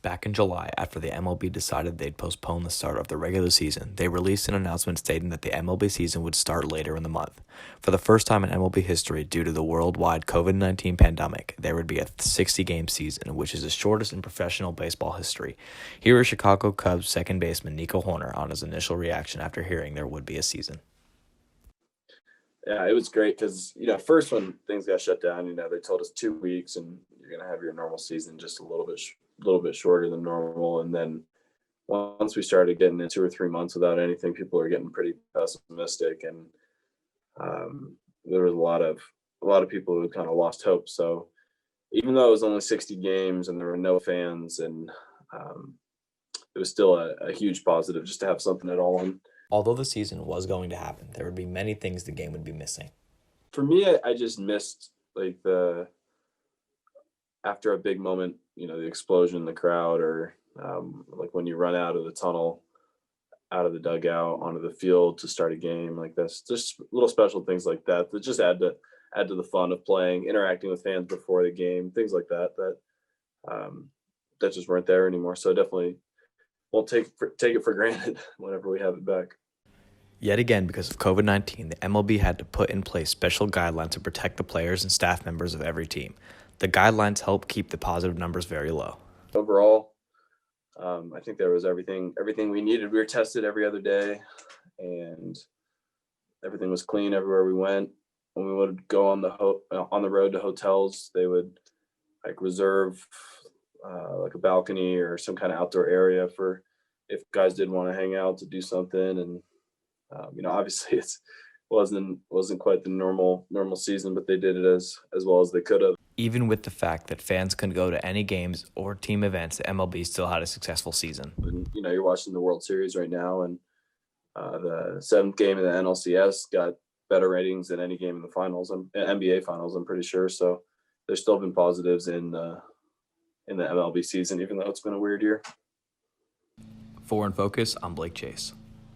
Back in July, after the MLB decided they'd postpone the start of the regular season, they released an announcement stating that the MLB season would start later in the month. For the first time in MLB history, due to the worldwide COVID-19 pandemic, there would be a 60-game season, which is the shortest in professional baseball history. Here is Chicago Cubs second baseman Nico Horner on his initial reaction after hearing there would be a season. Yeah, it was great because, first when things got shut down, they told us 2 weeks and you're going to have your normal season just a little bit shorter than normal. And then once we started getting in 2 or 3 months without anything, people are getting pretty pessimistic. And there was a lot of people who kind of lost hope. So even though it was only 60 games and there were no fans, and it was still a huge positive just to have something at all. And Although the season was going to happen, there would be many things the game would be missing. for me, I just missed like after a big moment, the explosion in the crowd, or like when you run out of the tunnel, out of the dugout onto the field to start a game. Like that's just little special things like that that just add to the fun of playing, interacting with fans before the game, things like um, that just weren't there anymore. So definitely won't take it for granted whenever we have it back. Yet again, because of COVID-19, the MLB had to put in place special guidelines to protect the players and staff members of every team. The guidelines help keep the positive numbers very low. Overall, I think there was everything we needed. We were tested every other day, and everything was clean everywhere we went. When we would go on the road to hotels, they would like reserve like a balcony or some kind of outdoor area for if guys did want to hang out to do something. And obviously it wasn't quite the normal season, but they did it as well as they could have. Even with the fact that fans couldn't go to any games or team events, the MLB still had a successful season. And you're watching the World Series right now, and the seventh game in the NLCS got better ratings than any game in the finals and NBA finals, I'm pretty sure. So there's still been positives in the MLB season, even though it's been a weird year. For In Focus, I'm Blake Chase.